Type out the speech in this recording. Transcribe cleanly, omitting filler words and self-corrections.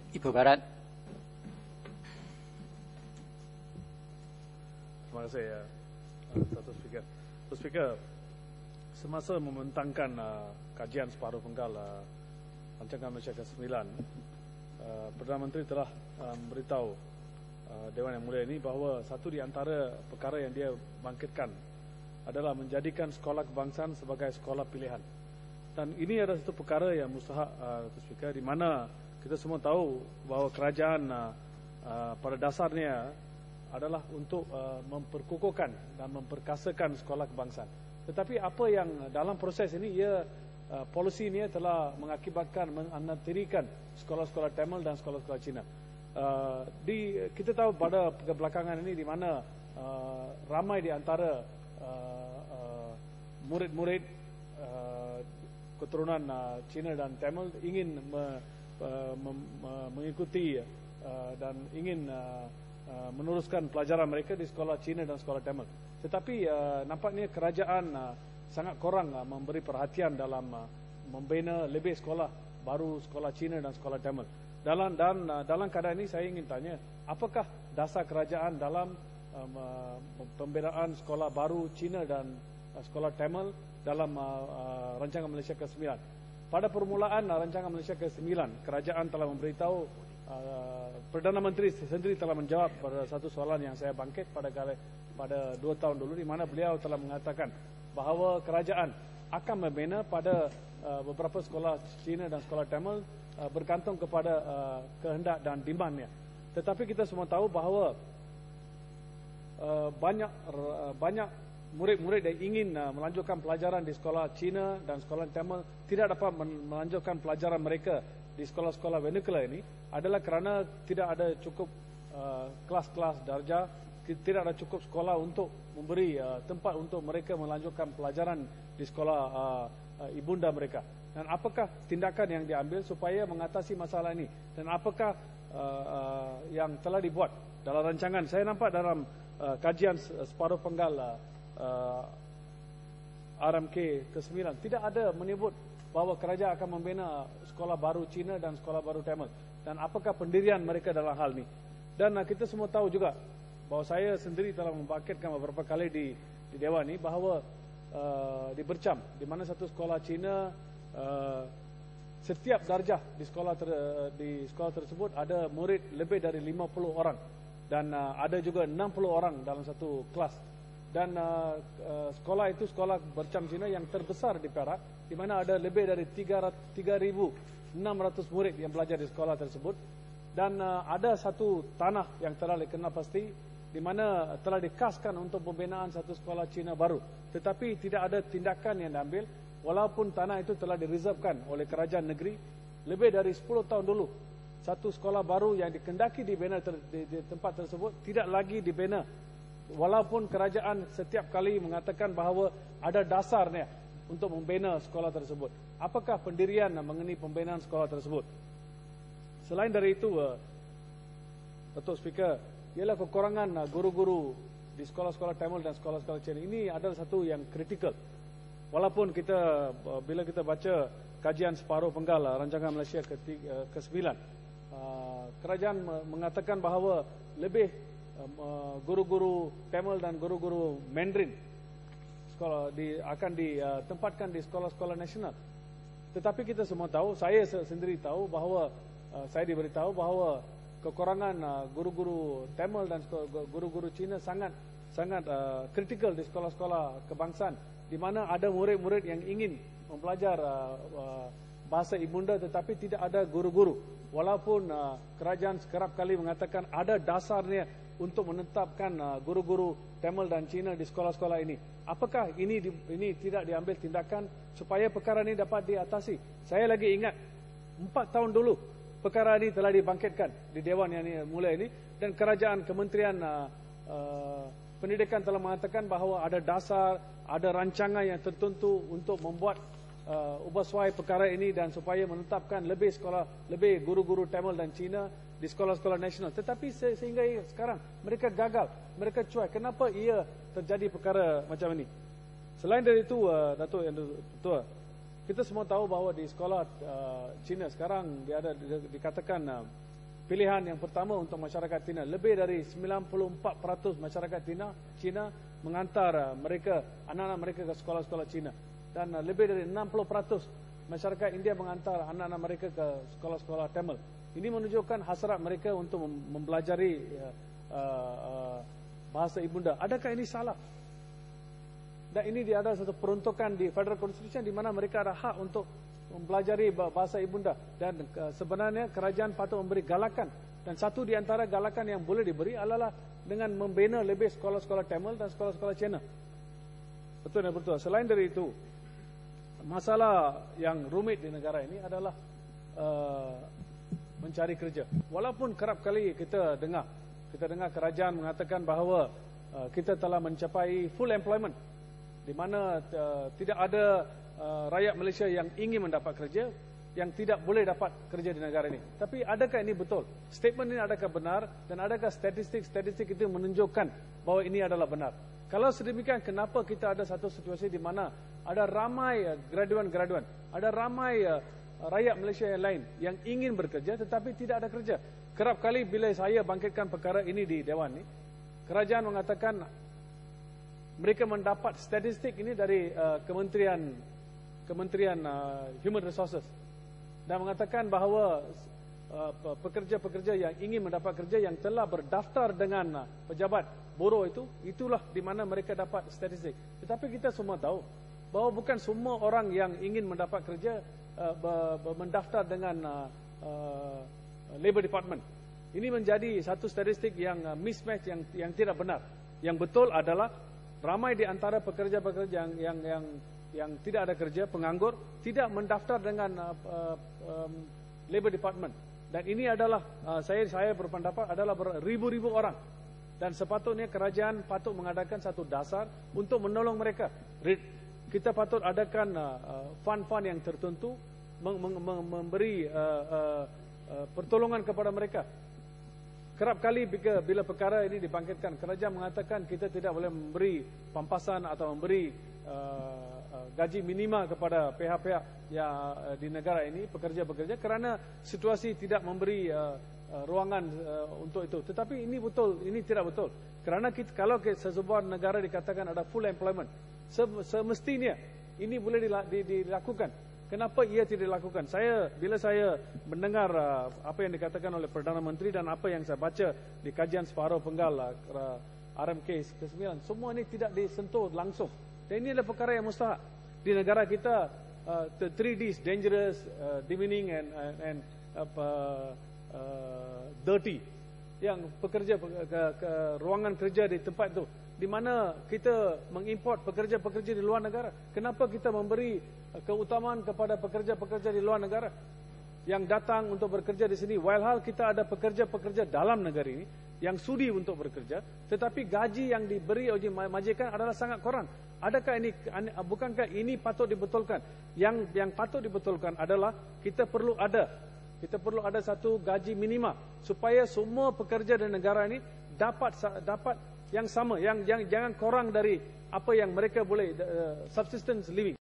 Ibu Barat. Terima kasih ya, Datuk Speaker. Datuk Speaker, semasa membentangkan kajian separuh penggal Rancangan Malaysia ke-9, Perdana Menteri telah memberitahu Dewan Yang Mulia ini bahawa satu di antara perkara yang dia bangkitkan adalah menjadikan sekolah kebangsaan sebagai sekolah pilihan. Dan ini adalah satu perkara yang mustahak, Datuk Speaker, di mana kita semua tahu bahawa kerajaan pada dasarnya adalah untuk memperkukuhkan dan memperkasakan sekolah kebangsaan. Tetapi apa yang dalam proses ini, polisi ini telah mengakibatkan, menanaktirikan sekolah-sekolah Tamil dan sekolah-sekolah Cina. Kita tahu pada kebelakangan ini di mana ramai di antara murid-murid keturunan Cina dan Tamil ingin mengikuti dan ingin meneruskan pelajaran mereka di sekolah Cina dan sekolah Tamil. Tetapi nampaknya kerajaan sangat kurang memberi perhatian dalam membina lebih sekolah baru, sekolah Cina dan sekolah Tamil. Dalam keadaan ini saya ingin tanya, apakah dasar kerajaan dalam pembinaan sekolah baru Cina dan sekolah Tamil dalam Rancangan Malaysia ke-9? Pada permulaan Rancangan Malaysia ke-9, kerajaan telah memberitahu, Perdana Menteri sendiri telah menjawab pada satu soalan yang saya bangkit pada 2 tahun dulu, di mana beliau telah mengatakan bahawa kerajaan akan membina pada beberapa sekolah Cina dan sekolah Tamil bergantung kepada kehendak dan demandnya. Tetapi kita semua tahu bahawa banyak murid-murid yang ingin melanjutkan pelajaran di sekolah Cina dan sekolah Tamil tidak dapat melanjutkan pelajaran mereka di sekolah-sekolah vernacular ini adalah kerana tidak ada cukup kelas-kelas darjah, tidak ada cukup sekolah untuk memberi tempat untuk mereka melanjutkan pelajaran di sekolah ibunda mereka. Dan apakah tindakan yang diambil supaya mengatasi masalah ini? Dan apakah yang telah dibuat dalam rancangan? Saya nampak dalam kajian separuh penggal RMK ke-9 tidak ada menyebut bahawa kerajaan akan membina sekolah baru Cina dan sekolah baru Tamil. Dan apakah pendirian mereka dalam hal ini? Dan kita semua tahu juga bahawa saya sendiri telah membangkitkan beberapa kali di Dewan ini bahawa di Bercam, di mana satu sekolah Cina, setiap darjah di sekolah tersebut ada murid lebih dari 50 orang dan ada juga 60 orang dalam satu kelas. Dan sekolah itu sekolah Bercam Cina yang terbesar di Perak, di mana ada lebih dari 3,600 murid yang belajar di sekolah tersebut. Dan ada satu tanah yang telah dikenal pasti, di mana telah dikaskan untuk pembinaan satu sekolah Cina baru. Tetapi tidak ada tindakan yang diambil, walaupun tanah itu telah direservkan oleh kerajaan negeri lebih dari 10 tahun dulu. Satu sekolah baru yang dikendaki dibina di tempat tersebut tidak lagi dibina, walaupun kerajaan setiap kali mengatakan bahawa ada dasarnya untuk membina sekolah tersebut. Apakah pendirian mengenai pembinaan sekolah tersebut? Selain dari itu, Datuk Speaker, ialah kekurangan guru-guru di sekolah-sekolah Tamil dan sekolah-sekolah Cina. Ini adalah satu yang kritikal. Walaupun bila kita baca kajian separuh penggal Rancangan Malaysia ke-9, kerajaan mengatakan bahawa lebih guru-guru Tamil dan guru-guru Mandarin akan ditempatkan di sekolah-sekolah nasional. Tetapi kita semua tahu, saya sendiri tahu bahawa saya diberitahu bahawa kekurangan guru-guru Tamil dan guru-guru Cina sangat kritikal di sekolah-sekolah kebangsaan, di mana ada murid-murid yang ingin mempelajar bahasa ibunda tetapi tidak ada guru-guru. Walaupun kerajaan kerap kali mengatakan ada dasarnya untuk menetapkan guru-guru Tamil dan Cina di sekolah-sekolah ini. Apakah ini tidak diambil tindakan supaya perkara ini dapat diatasi? Saya lagi ingat 4 tahun dulu perkara ini telah dibangkitkan di Dewan Yang Mulia ini, dan kerajaan Kementerian Pendidikan telah mengatakan bahawa ada dasar, ada rancangan yang tertentu untuk membuat ubahsuai perkara ini dan supaya menetapkan lebih guru-guru Tamil dan Cina di sekolah-sekolah nasional. Tetapi sehingga sekarang mereka gagal, mereka cuai. Kenapa ia terjadi perkara macam ini? Selain dari itu, Datuk yang Tua, kita semua tahu bahawa di sekolah Cina sekarang dikatakan pilihan yang pertama untuk masyarakat Cina. Lebih dari 94% masyarakat Cina menghantar mereka, anak-anak mereka ke sekolah-sekolah Cina. Dan lebih dari 60% masyarakat India menghantar anak-anak mereka ke sekolah-sekolah Tamil. Ini menunjukkan hasrat mereka untuk mempelajari bahasa ibunda. Adakah ini salah? Dan ini ada satu peruntukan di Federal Constitution di mana mereka ada hak untuk mempelajari bahasa ibunda. Dan sebenarnya kerajaan patut memberi galakan. Dan satu di antara galakan yang boleh diberi adalah dengan membina lebih sekolah-sekolah Tamil dan sekolah-sekolah Cina. Betul dan betul. Selain dari itu, masalah yang rumit di negara ini adalah mencari kerja. Walaupun kerap kali kita dengar kerajaan mengatakan bahawa kita telah mencapai full employment, di mana tidak ada rakyat Malaysia yang ingin mendapat kerja, yang tidak boleh dapat kerja di negara ini. Tapi adakah ini betul? Statement ini adakah benar? Dan adakah statistik itu menunjukkan bahawa ini adalah benar? Kalau sedemikian, kenapa kita ada satu situasi di mana ada ramai graduan, ada ramai rakyat Malaysia yang lain yang ingin bekerja tetapi tidak ada kerja? Kerap kali bila saya bangkitkan perkara ini di Dewan ini, kerajaan mengatakan mereka mendapat statistik ini dari Kementerian Human Resources dan mengatakan bahawa pekerja-pekerja yang ingin mendapat kerja yang telah berdaftar dengan pejabat buruh itulah di mana mereka dapat statistik. Tetapi kita semua tahu bahawa bukan semua orang yang ingin mendapat kerja mendaftar dengan Labour Department. Ini menjadi satu statistik yang mismatch, yang tidak benar. Yang betul adalah ramai di antara pekerja-pekerja yang tidak ada kerja, penganggur, tidak mendaftar dengan Labour Department. Dan ini adalah, saya berpendapat adalah beribu-ribu orang. Dan sepatutnya kerajaan patut mengadakan satu dasar untuk menolong mereka. Kita patut adakan fund-fund yang tertentu, memberi pertolongan kepada mereka. Kerap kali bila perkara ini dibangkitkan, kerajaan mengatakan kita tidak boleh memberi pampasan atau memberi gaji minima kepada pihak-pihak yang di negara ini, pekerja-pekerja, kerana situasi tidak memberi ruangan untuk itu. Tetapi ini tidak betul. Kerana kalau sesebuah negara dikatakan ada full employment, semestinya ini boleh dilakukan. Kenapa ia tidak dilakukan? Bila saya mendengar apa yang dikatakan oleh Perdana Menteri dan apa yang saya baca di kajian separuh penggal RMK ke-9, semua ini tidak disentuh langsung. Dan ini adalah perkara yang mustahak. Di negara kita, 3Ds, dangerous, demeaning and dirty. Yang pekerja ke ruangan kerja di tempat itu, di mana kita mengimport pekerja-pekerja di luar negara. Kenapa kita memberi keutamaan kepada pekerja-pekerja di luar negara yang datang untuk bekerja di sini, walhal kita ada pekerja-pekerja dalam negara ini yang sudi untuk bekerja, tetapi gaji yang diberi oleh majikan adalah sangat kurang. Bukankah ini patut dibetulkan? Yang patut dibetulkan adalah kita perlu ada satu gaji minima supaya semua pekerja di negara ini dapat yang sama, yang jangan kurang dari apa yang mereka boleh subsistence living.